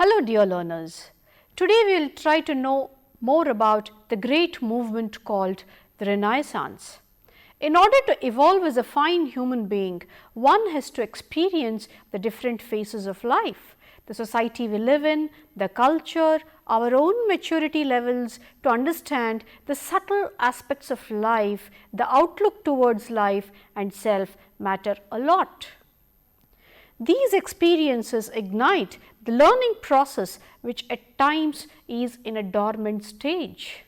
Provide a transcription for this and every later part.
Hello dear learners, today we will try to know more about the great movement called the Renaissance. In order to evolve as a fine human being, one has to experience the different phases of life, the society we live in, the culture, our own maturity levels to understand the subtle aspects of life, the outlook towards life and self matter a lot. These experiences ignite the learning process which at times is in a dormant stage.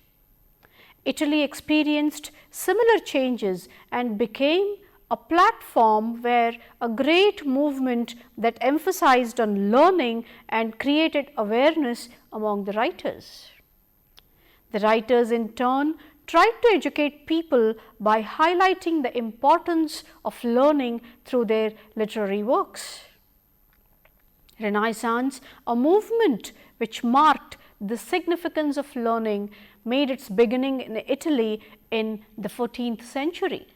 Italy experienced similar changes and became a platform where a great movement that emphasized on learning and created awareness among the writers. The writers in turn tried to educate people by highlighting the importance of learning through their literary works. Renaissance, a movement which marked the significance of learning, made its beginning in Italy in the 14th century.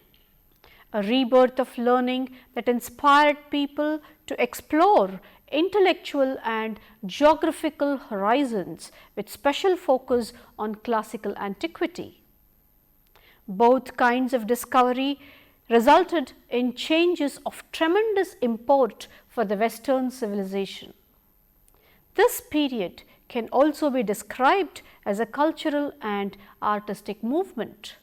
A rebirth of learning that inspired people to explore intellectual and geographical horizons with special focus on classical antiquity. Both kinds of discovery resulted in changes of tremendous import for the Western civilization. This period can also be described as a cultural and artistic movement.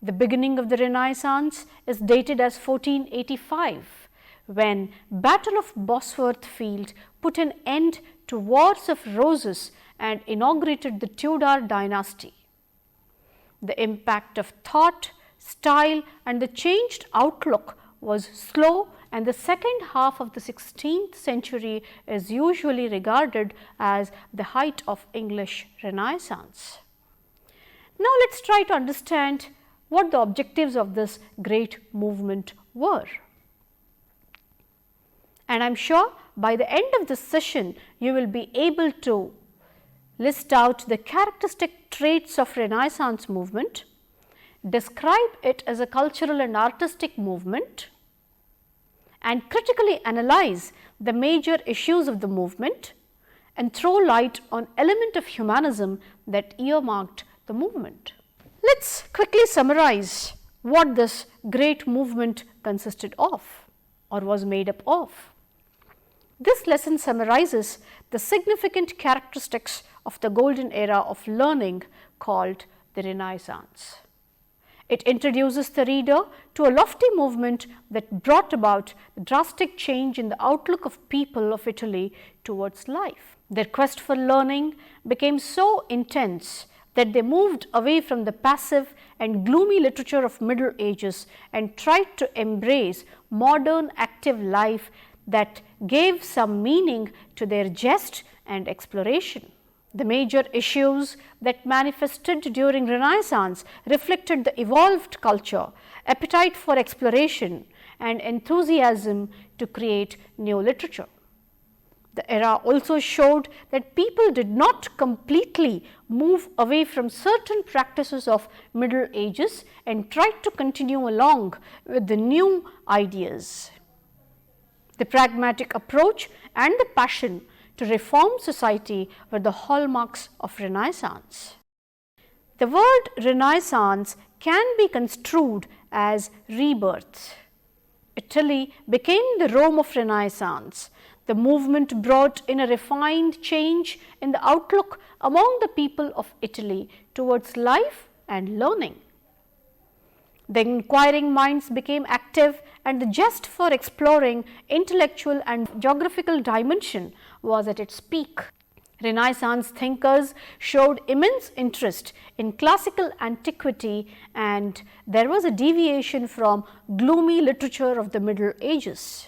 The beginning of the Renaissance is dated as 1485, when Battle of Bosworth Field put an end to Wars of Roses and inaugurated the Tudor dynasty. The impact of thought, style and the changed outlook was slow, and the second half of the 16th century is usually regarded as the height of English Renaissance. Now, let us try to understand what the objectives of this great movement were. And I am sure by the end of this session, you will be able to list out the characteristic traits of Renaissance movement, describe it as a cultural and artistic movement, and critically analyze the major issues of the movement and throw light on element of humanism that earmarked the movement. Let us quickly summarize what this great movement consisted of or was made up of. This lesson summarizes the significant characteristics of the golden era of learning called the Renaissance. It introduces the reader to a lofty movement that brought about the drastic change in the outlook of people of Italy towards life. Their quest for learning became so intense that they moved away from the passive and gloomy literature of Middle Ages and tried to embrace modern active life that gave some meaning to their jest and exploration. The major issues that manifested during Renaissance reflected the evolved culture, appetite for exploration and enthusiasm to create new literature. The era also showed that people did not completely move away from certain practices of Middle Ages and tried to continue along with the new ideas. The pragmatic approach and the passion to reform society were the hallmarks of Renaissance. The word Renaissance can be construed as rebirth. Italy became the Rome of Renaissance. The movement brought in a refined change in the outlook among the people of Italy towards life and learning. The inquiring minds became active and the zest for exploring intellectual and geographical dimension was at its peak. Renaissance thinkers showed immense interest in classical antiquity, and there was a deviation from gloomy literature of the Middle Ages.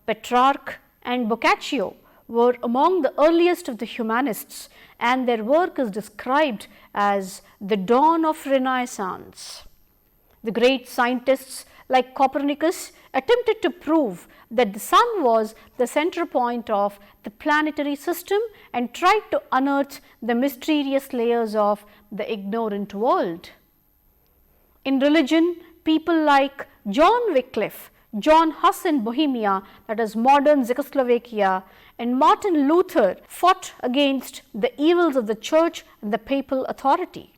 Petrarch and Boccaccio were among the earliest of the humanists, and their work is described as the dawn of Renaissance. The great scientists like Copernicus attempted to prove that the sun was the center point of the planetary system and tried to unearth the mysterious layers of the ignorant world. In religion, people like John Wycliffe, John Huss in Bohemia, that is modern Czechoslovakia, and Martin Luther fought against the evils of the church and the papal authority.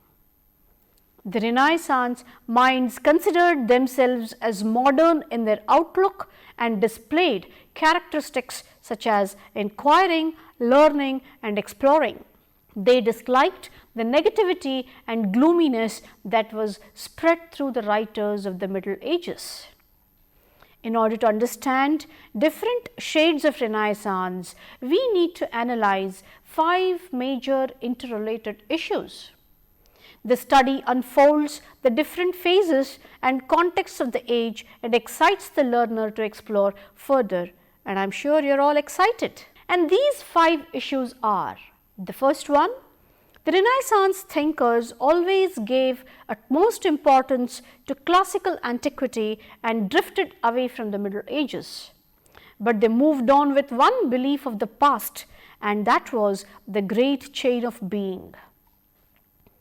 The Renaissance minds considered themselves as modern in their outlook and displayed characteristics such as inquiring, learning, and exploring. They disliked the negativity and gloominess that was spread through the writers of the Middle Ages. In order to understand different shades of Renaissance, we need to analyze 5 major interrelated issues. The study unfolds the different phases and contexts of the age and excites the learner to explore further, and I am sure you are all excited. And these 5 issues are: the first one, the Renaissance thinkers always gave utmost importance to classical antiquity and drifted away from the Middle Ages. But they moved on with one belief of the past, and that was the great chain of being.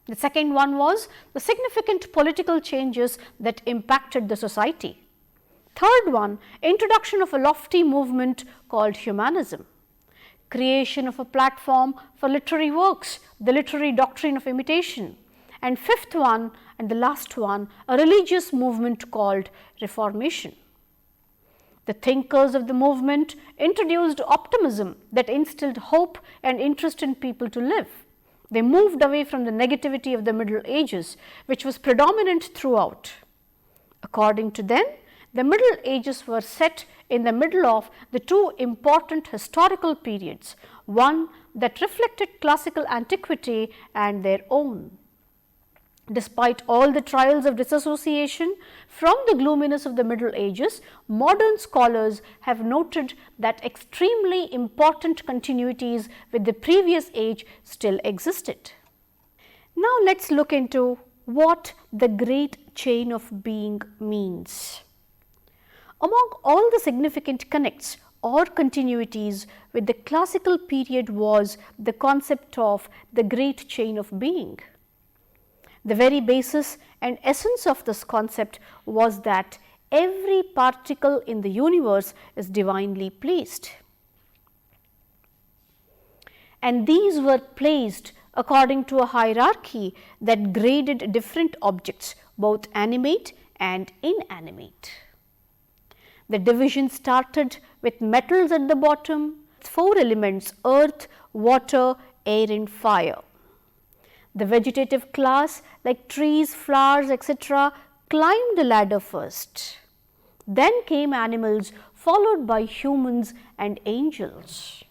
The second one was the significant political changes that impacted the society. Third one, introduction of a lofty movement called humanism. Creation of a platform for literary works, the literary doctrine of imitation. And fifth one, and the last one, a religious movement called Reformation. The thinkers of the movement introduced optimism that instilled hope and interest in people to live. They moved away from the negativity of the Middle Ages, which was predominant throughout. According to them, the Middle Ages were set in the middle of the 2 important historical periods, one that reflected classical antiquity and their own. Despite all the trials of disassociation from the gloominess of the Middle Ages, modern scholars have noted that extremely important continuities with the previous age still existed. Now, let us look into what the great chain of being means. Among all the significant connects or continuities with the classical period was the concept of the great chain of being. The very basis and essence of this concept was that every particle in the universe is divinely placed, and these were placed according to a hierarchy that graded different objects, both animate and inanimate. The division started with metals at the bottom, 4 elements: earth, water, air and fire. The vegetative class like trees, flowers, etc. climbed the ladder first. Then came animals, followed by humans and angels.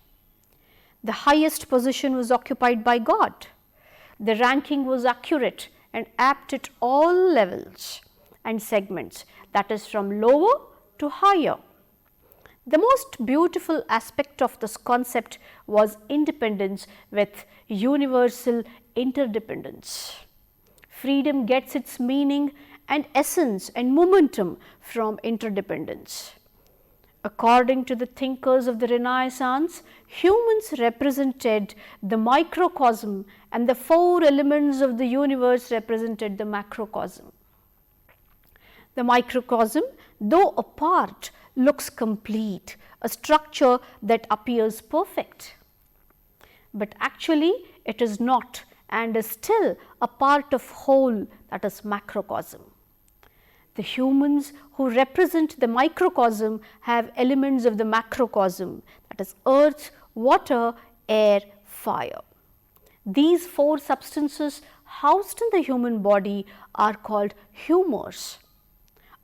The highest position was occupied by God. The ranking was accurate and apt at all levels and segments, that is from lower to higher. The most beautiful aspect of this concept was independence with universal interdependence. Freedom gets its meaning and essence and momentum from interdependence. According to the thinkers of the Renaissance, humans represented the microcosm and the 4 elements of the universe represented the macrocosm. The microcosm, though apart, looks complete, a structure that appears perfect. But actually it is not and is still a part of whole, that is macrocosm. The humans who represent the microcosm have elements of the macrocosm, that is earth, water, air, fire. These 4 substances housed in the human body are called humors,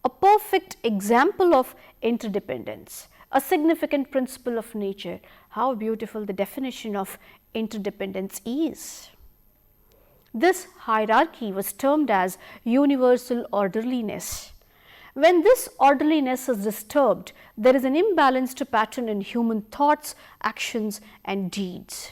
a perfect example of interdependence, a significant principle of nature. How beautiful the definition of interdependence is. This hierarchy was termed as universal orderliness. When this orderliness is disturbed, there is an imbalanced pattern in human thoughts, actions and deeds.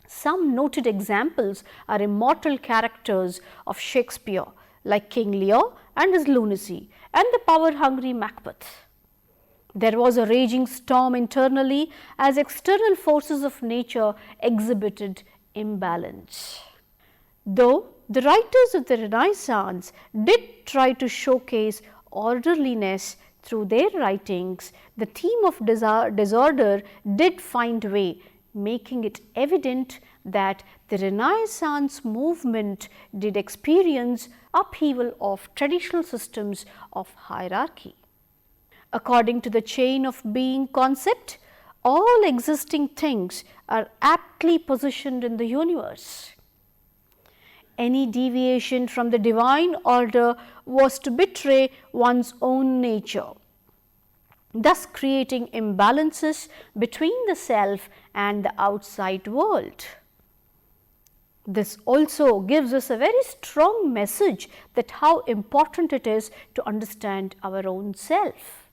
Some noted examples are immortal characters of Shakespeare like King Lear and his lunacy and the power-hungry Macbeth. There was a raging storm internally as external forces of nature exhibited imbalance. Though the writers of the Renaissance did try to showcase orderliness, through their writings, the theme of disorder did find way, making it evident that the Renaissance movement did experience upheaval of traditional systems of hierarchy. According to the chain of being concept, all existing things are aptly positioned in the universe. Any deviation from the divine order was to betray one's own nature, thus creating imbalances between the self and the outside world. This also gives us a very strong message that how important it is to understand our own self.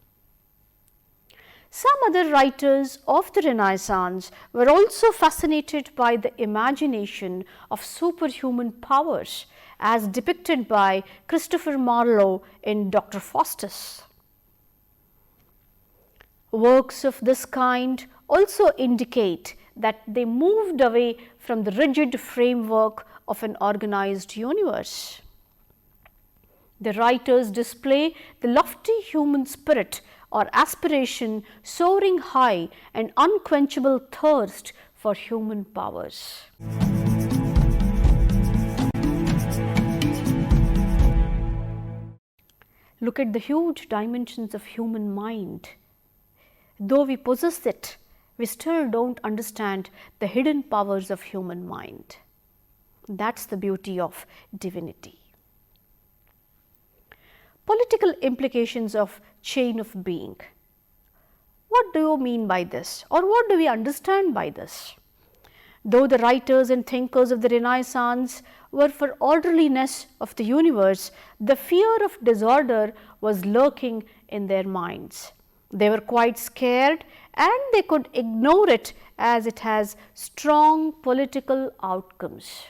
Some other writers of the Renaissance were also fascinated by the imagination of superhuman powers as depicted by Christopher Marlowe in Dr. Faustus. Works of this kind also indicate that they moved away from the rigid framework of an organized universe. The writers display the lofty human spirit or aspiration soaring high and unquenchable thirst for human powers. Look at the huge dimensions of human mind. Though we possess it, we still don't understand the hidden powers of human mind. That's the beauty of divinity. Political implications of chain of being. What do you mean by this, or what do we understand by this? Though the writers and thinkers of the Renaissance were for orderliness of the universe, the fear of disorder was lurking in their minds. They were quite scared and they could ignore it as it has strong political outcomes.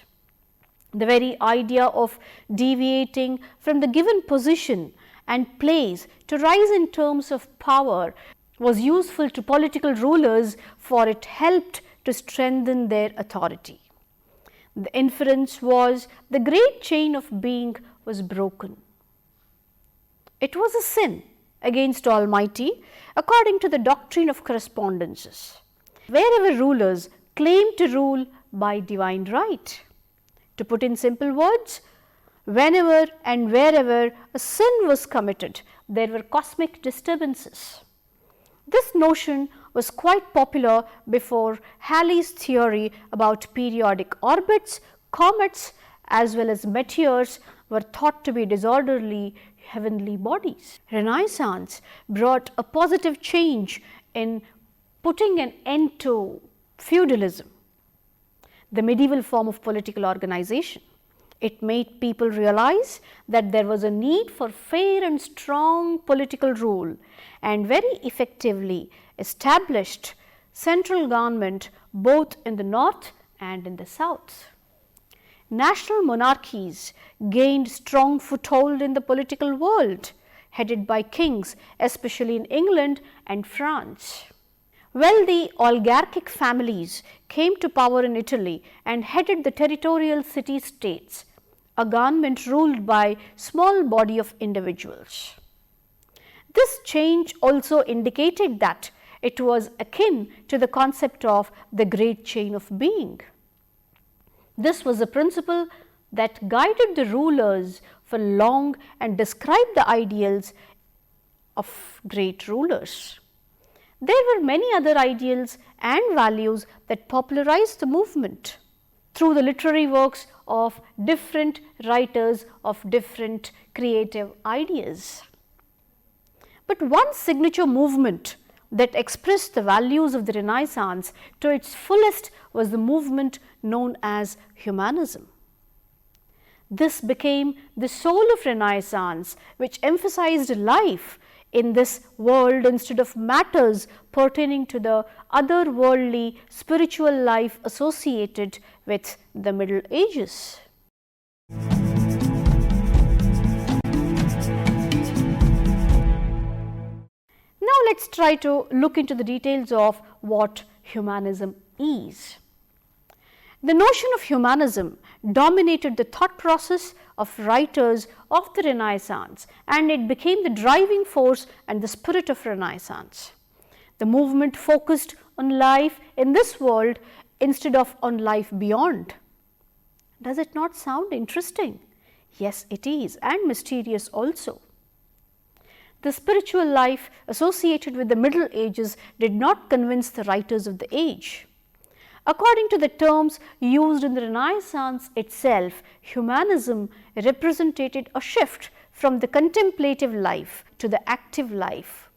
The very idea of deviating from the given position and place to rise in terms of power was useful to political rulers, for it helped to strengthen their authority. The inference was the great chain of being was broken. It was a sin against Almighty according to the doctrine of correspondences, wherever rulers claim to rule by divine right. To put in simple words, whenever and wherever a sin was committed, there were cosmic disturbances. This notion was quite popular before Halley's theory about periodic orbits, comets as well as meteors were thought to be disorderly heavenly bodies. Renaissance brought a positive change in putting an end to feudalism, the medieval form of political organization. It made people realize that there was a need for fair and strong political rule, and very effectively established central government both in the north and in the south. National monarchies gained strong foothold in the political world, headed by kings, especially in England and France. Wealthy oligarchic families came to power in Italy and headed the territorial city-states, a government ruled by small body of individuals. This change also indicated that it was akin to the concept of the great chain of being. This was a principle that guided the rulers for long and described the ideals of great rulers. There were many other ideals and values that popularized the movement through the literary works of different writers of different creative ideas. But one signature movement that expressed the values of the Renaissance to its fullest was the movement known as humanism. This became the soul of Renaissance, which emphasized life in this world instead of matters pertaining to the otherworldly spiritual life associated with the Middle Ages. Now let us try to look into the details of what humanism is. The notion of humanism dominated the thought process of writers of the Renaissance, and it became the driving force and the spirit of Renaissance. The movement focused on life in this world instead of on life beyond. Does it not sound interesting? Yes, it is, and mysterious also. The spiritual life associated with the Middle Ages did not convince the writers of the age. According to the terms used in the Renaissance itself, humanism represented a shift from the contemplative life to the active life.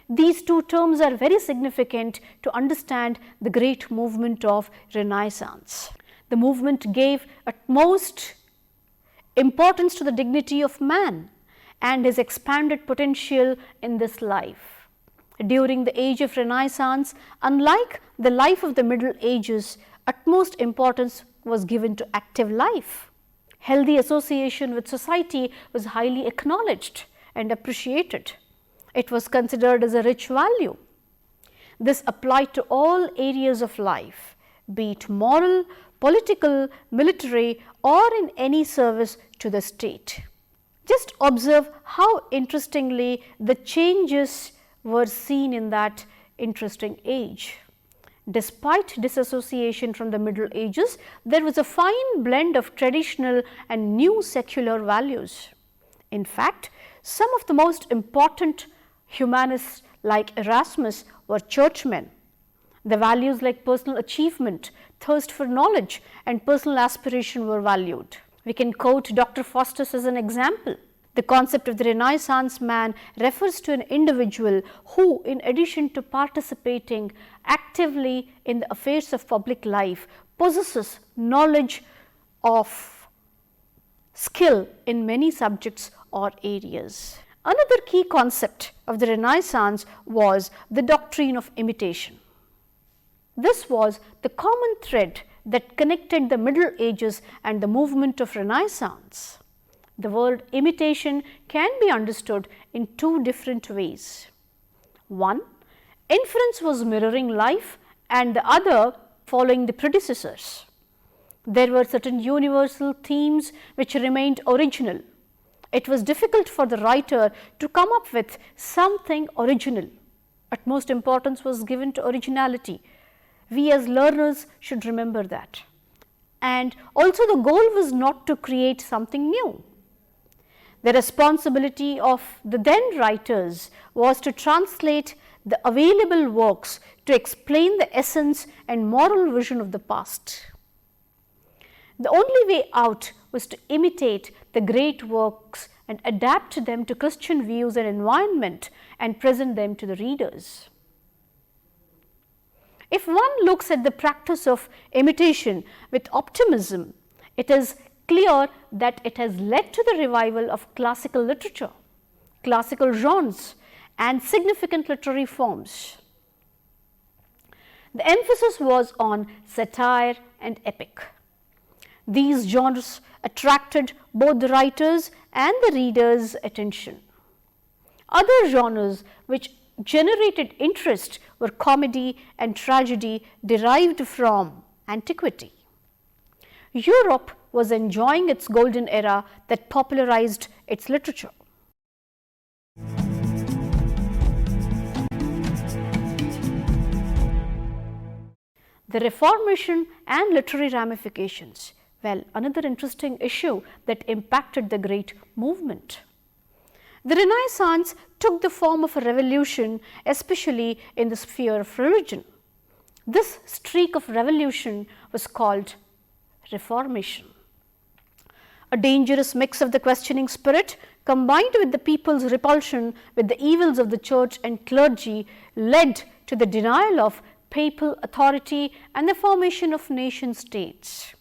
These two terms are very significant to understand the great movement of Renaissance. The movement gave utmost importance to the dignity of man and his expanded potential in this life. During the age of Renaissance, unlike the life of the Middle Ages, utmost importance was given to active life. Healthy association with society was highly acknowledged and appreciated. It was considered as a rich value. This applied to all areas of life, be it moral, political, military, or in any service to the state. Just observe how interestingly the changes were seen in that interesting age. Despite disassociation from the Middle Ages, there was a fine blend of traditional and new secular values. In fact, some of the most important humanists like Erasmus were churchmen. The values like personal achievement, thirst for knowledge, and personal aspiration were valued. We can quote Dr. Faustus as an example. The concept of the Renaissance man refers to an individual who, in addition to participating actively in the affairs of public life, possesses knowledge of skill in many subjects or areas. Another key concept of the Renaissance was the doctrine of imitation. This was the common thread that connected the Middle Ages and the movement of Renaissance. The word imitation can be understood in two different ways. One, inference was mirroring life, and the other, following the predecessors. There were certain universal themes which remained original. It was difficult for the writer to come up with something original. Utmost importance was given to originality. We as learners should remember that. And also the goal was not to create something new. The responsibility of the then writers was to translate the available works to explain the essence and moral vision of the past. The only way out was to imitate the great works and adapt them to Christian views and environment and present them to the readers. If one looks at the practice of imitation with optimism, it is clear that it has led to the revival of classical literature, classical genres, and significant literary forms. The emphasis was on satire and epic. These genres attracted both the writers and the readers' attention. Other genres which generated interest were comedy and tragedy derived from antiquity. Europe was enjoying its golden era that popularized its literature. The Reformation and literary ramifications. Well, another interesting issue that impacted the great movement. The Renaissance took the form of a revolution, especially in the sphere of religion. This streak of revolution was called Reformation. A dangerous mix of the questioning spirit combined with the people's repulsion with the evils of the church and clergy led to the denial of papal authority and the formation of nation states.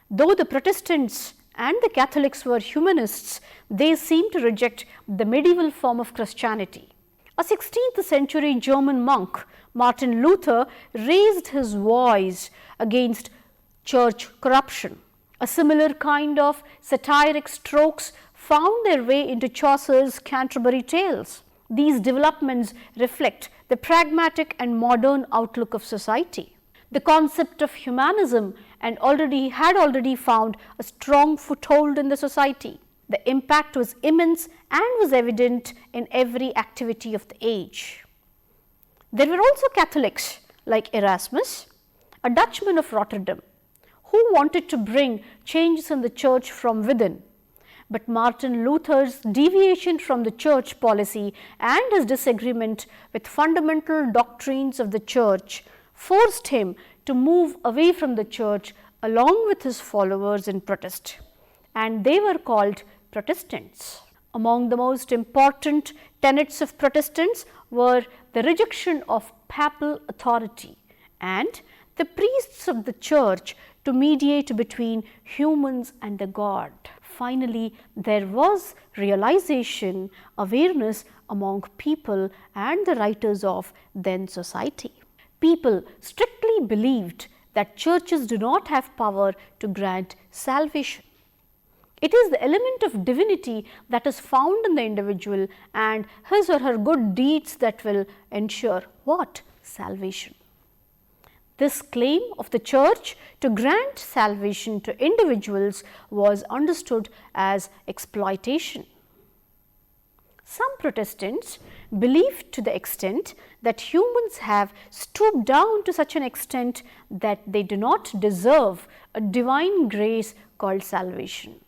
Though the Protestants and the Catholics were humanists, they seemed to reject the medieval form of Christianity. A 16th century German monk, Martin Luther, raised his voice against church corruption. A similar kind of satiric strokes found their way into Chaucer's Canterbury Tales. These developments reflect the pragmatic and modern outlook of society. The concept of humanism had already found a strong foothold in the society. The impact was immense and was evident in every activity of the age. There were also Catholics like Erasmus, a Dutchman of Rotterdam, who wanted to bring changes in the church from within. But Martin Luther's deviation from the church policy and his disagreement with fundamental doctrines of the church forced him to move away from the church along with his followers in protest, and they were called Protestants. Among the most important tenets of Protestants were the rejection of papal authority and the priests of the church to mediate between humans and the God. Finally, there was realization, awareness among people and the writers of then society. People strictly believed that churches do not have power to grant salvation. It is the element of divinity that is found in the individual and his or her good deeds that will ensure what? Salvation. This claim of the church to grant salvation to individuals was understood as exploitation. Some Protestants believed to the extent that humans have stooped down to such an extent that they do not deserve a divine grace called salvation.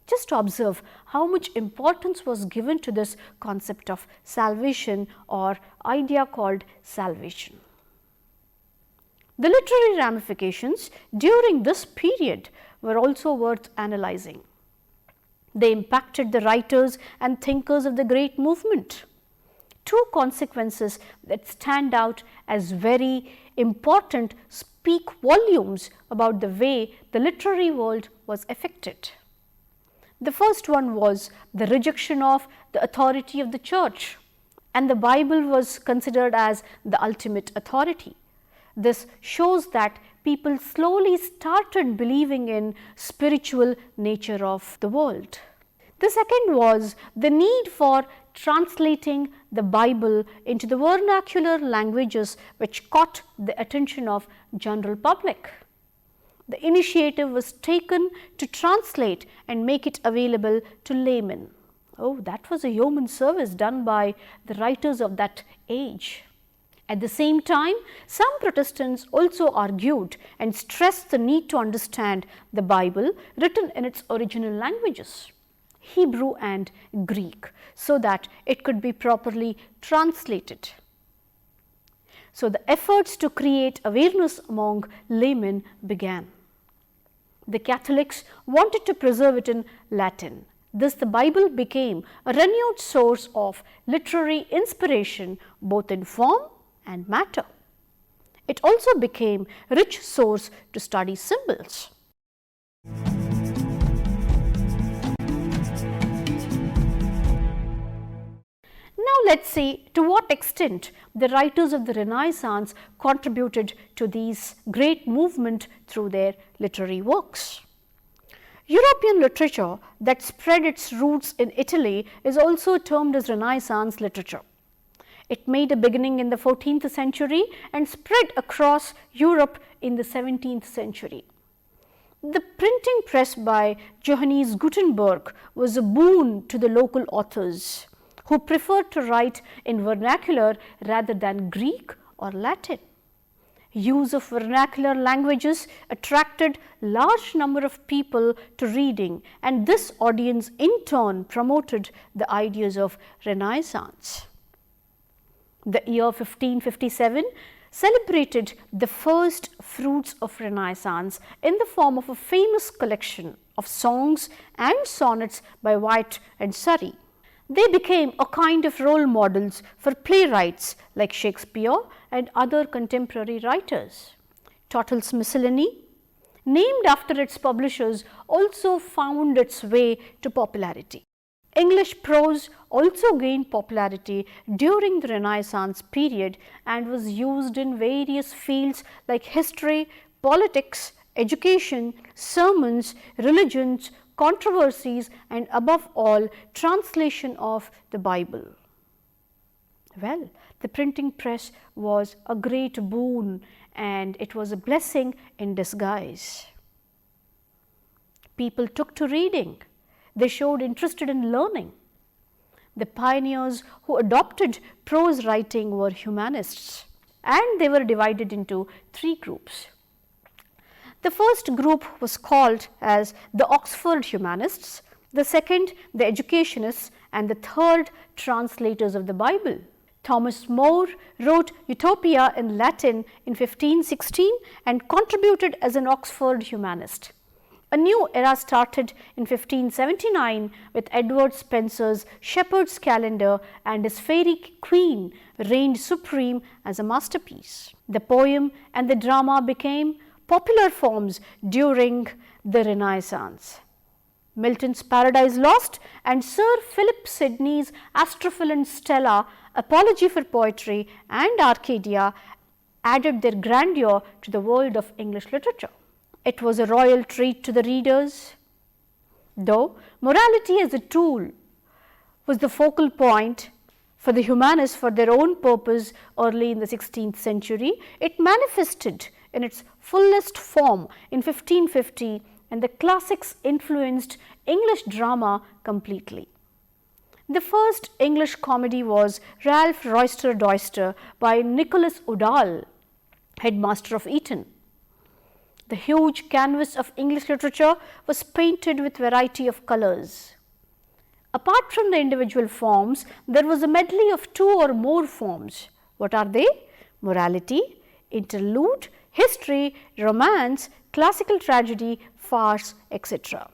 Just observe how much importance was given to this concept of salvation or idea called salvation. The literary ramifications during this period were also worth analyzing. They impacted the writers and thinkers of the great movement. Two consequences that stand out as very important speak volumes about the way the literary world was affected. The first one was the rejection of the authority of the church, and the Bible was considered as the ultimate authority. This shows that people slowly started believing in spiritual nature of the world. The second was the need for translating the Bible into the vernacular languages which caught the attention of general public. The initiative was taken to translate and make it available to laymen. Oh, that was a yeoman service done by the writers of that age. At the same time, some Protestants also argued and stressed the need to understand the Bible written in its original languages, Hebrew and Greek, so that it could be properly translated. So, the efforts to create awareness among laymen began. The Catholics wanted to preserve it in Latin. Thus, the Bible became a renewed source of literary inspiration both in form and matter. It also became a rich source to study symbols. Now, let us see to what extent the writers of the Renaissance contributed to these great movement through their literary works. European literature that spread its roots in Italy is also termed as Renaissance literature. It made a beginning in the 14th century and spread across Europe in the 17th century. The printing press by Johannes Gutenberg was a boon to the local authors who preferred to write in vernacular rather than Greek or Latin. Use of vernacular languages attracted large number of people to reading, and this audience in turn promoted the ideas of Renaissance. The year 1557 celebrated the first fruits of Renaissance in the form of a famous collection of songs and sonnets by White and Surrey. They became a kind of role models for playwrights like Shakespeare and other contemporary writers. Tottle's Miscellany, named after its publishers, also found its way to popularity. English prose also gained popularity during the Renaissance period and was used in various fields like history, politics, education, sermons, religions, controversies, and above all, translation of the Bible. Well, the printing press was a great boon and it was a blessing in disguise. People took to reading. They showed interest in learning. The pioneers who adopted prose writing were humanists, and they were divided into three groups. The first group was called as the Oxford humanists, the second the educationists, and the third translators of the Bible. Thomas More wrote Utopia in Latin in 1516 and contributed as an Oxford humanist. A new era started in 1579 with Edward Spencer's Shepherd's Calendar, and his Fairy Queen reigned supreme as a masterpiece. The poem and the drama became popular forms during the Renaissance. Milton's Paradise Lost and Sir Philip Sidney's Astrophel and Stella, Apology for Poetry, and Arcadia added their grandeur to the world of English literature. It was a royal treat to the readers. Though morality as a tool was the focal point for the humanists for their own purpose early in the 16th century, it manifested in its fullest form in 1550, and the classics influenced English drama completely. The first English comedy was Ralph Roister Doister by Nicholas Udall, headmaster of Eton. The huge canvas of English literature was painted with variety of colors. Apart from the individual forms, there was a medley of two or more forms. What are they? Morality, interlude, history, romance, classical tragedy, farce, etc.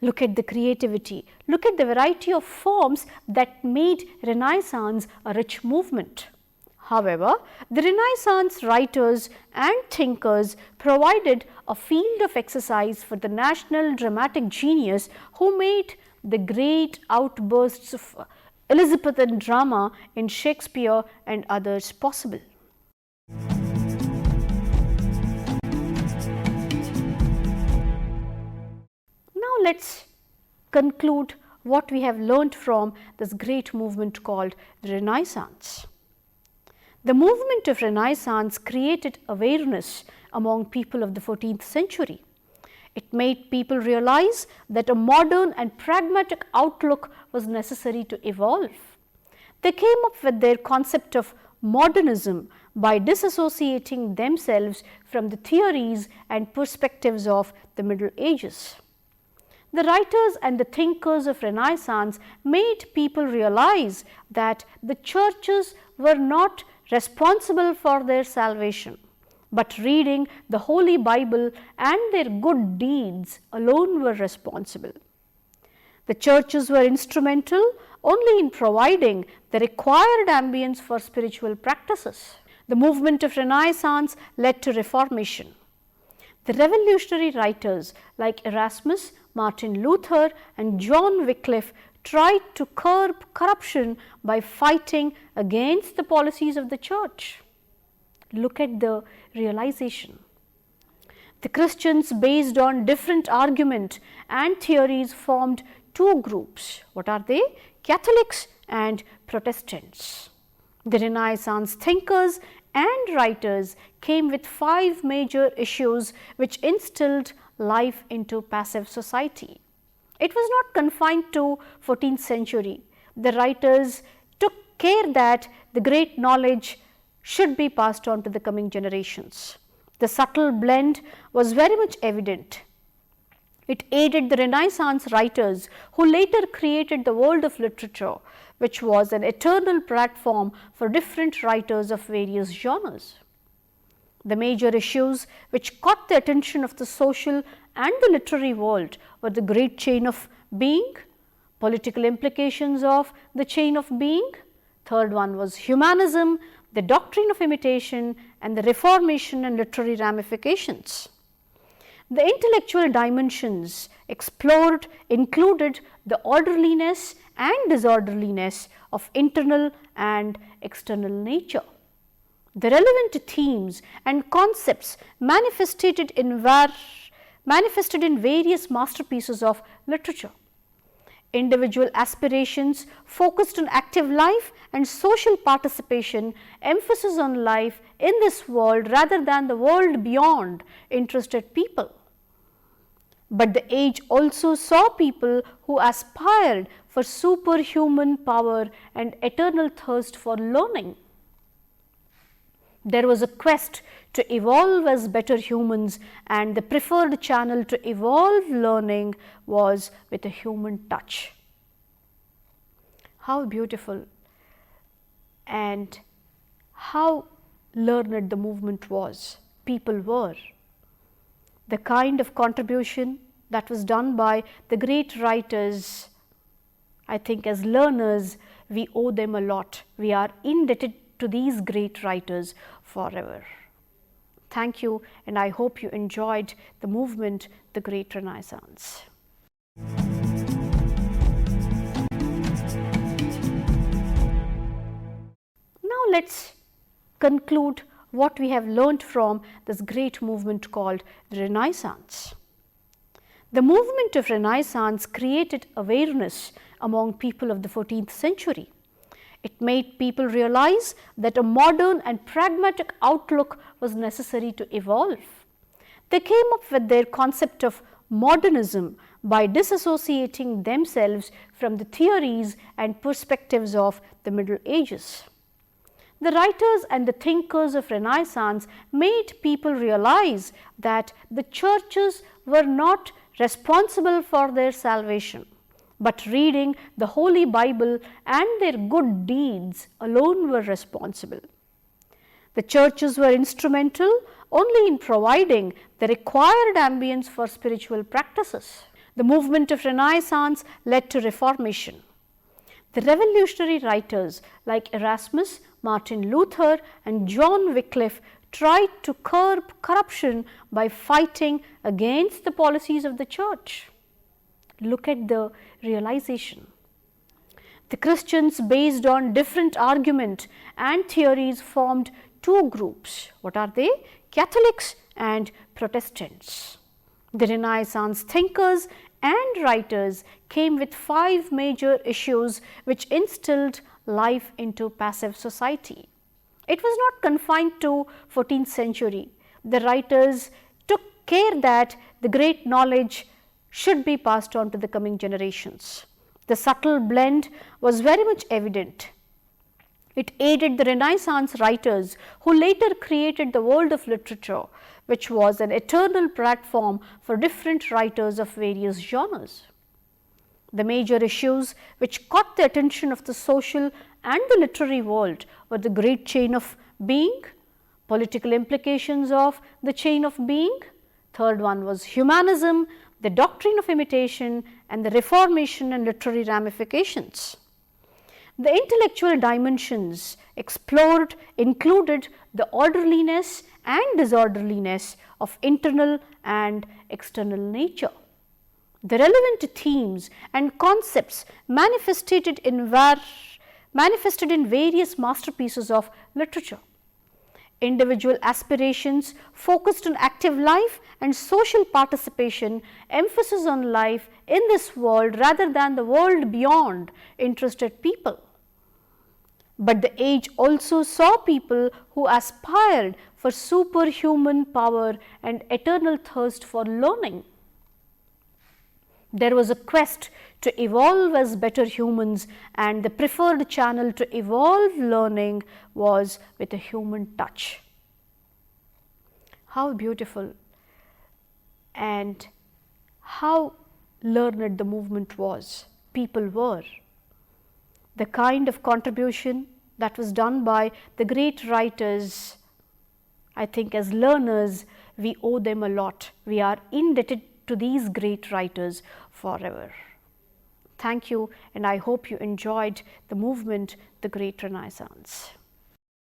Look at the creativity, look at the variety of forms that made Renaissance a rich movement. However, the Renaissance writers and thinkers provided a field of exercise for the national dramatic genius who made the great outbursts of Elizabethan drama in Shakespeare and others possible. Now, let us conclude what we have learnt from this great movement called the Renaissance. The movement of Renaissance created awareness among people of the 14th century. It made people realize that a modern and pragmatic outlook was necessary to evolve. They came up with their concept of modernism by disassociating themselves from the theories and perspectives of the Middle Ages. The writers and the thinkers of Renaissance made people realize that the churches were not responsible for their salvation, but reading the Holy Bible and their good deeds alone were responsible. The churches were instrumental only in providing the required ambience for spiritual practices. The movement of Renaissance led to Reformation. The revolutionary writers like Erasmus, Martin Luther, and John Wycliffe tried to curb corruption by fighting against the policies of the church. Look at the realization. The Christians, based on different argument and theories, formed two groups. What are they? Catholics and Protestants. The Renaissance thinkers and writers came with 5 major issues which instilled life into passive society. It was not confined to 14th century. The writers took care that the great knowledge should be passed on to the coming generations. The subtle blend was very much evident. It aided the Renaissance writers who later created the world of literature, which was an eternal platform for different writers of various genres. The major issues which caught the attention of the social and the literary world were the great chain of being, political implications of the chain of being. Third one was humanism, the doctrine of imitation, and the Reformation and literary ramifications. The intellectual dimensions explored included the orderliness and disorderliness of internal and external nature. The relevant themes and concepts manifested in various masterpieces of literature. Individual aspirations focused on active life and social participation, emphasis on life, in this world rather than the world beyond interested people. But the age also saw people who aspired for superhuman power and eternal thirst for learning. There was a quest to evolve as better humans, and the preferred channel to evolve learning was with a human touch. How beautiful and how learned the movement was, people were. The kind of contribution that was done by the great writers, I think as learners, we owe them a lot. We are indebted to these great writers forever. Thank you, and I hope you enjoyed the movement, the Great Renaissance. Now let's conclude what we have learned from this great movement called the Renaissance. The movement of Renaissance created awareness among people of the 14th century. It made people realize that a modern and pragmatic outlook was necessary to evolve. They came up with their concept of modernism by disassociating themselves from the theories and perspectives of the Middle Ages. The writers and the thinkers of Renaissance made people realize that the churches were not responsible for their salvation, but reading the Holy Bible and their good deeds alone were responsible. The churches were instrumental only in providing the required ambience for spiritual practices. The movement of Renaissance led to Reformation. The revolutionary writers like Erasmus, Martin Luther, and John Wycliffe tried to curb corruption by fighting against the policies of the church. Look at the realization. The Christians, based on different argument and theories, formed two groups. What are they? Catholics and Protestants. The Renaissance thinkers and writers came with 5 major issues which instilled life into passive society. It was not confined to 14th century. The writers took care that the great knowledge should be passed on to the coming generations. The subtle blend was very much evident. It aided the Renaissance writers who later created the world of literature, which was an eternal platform for different writers of various genres. The major issues which caught the attention of the social and the literary world were the great chain of being, political implications of the chain of being. Third one was humanism, the doctrine of imitation, and the Reformation and literary ramifications. The intellectual dimensions explored included the orderliness and disorderliness of internal and external nature. The relevant themes and concepts manifested in various masterpieces of literature. Individual aspirations focused on active life and social participation, emphasis on life in this world rather than the world beyond interested people. But the age also saw people who aspired for superhuman power and eternal thirst for learning. There was a quest to evolve as better humans, and the preferred channel to evolve learning was with a human touch. How beautiful and how learned the movement was, people were. The kind of contribution that was done by the great writers, I think as learners, we owe them a lot. We are indebted to these great writers forever. Thank you, and I hope you enjoyed the movement, the Great Renaissance.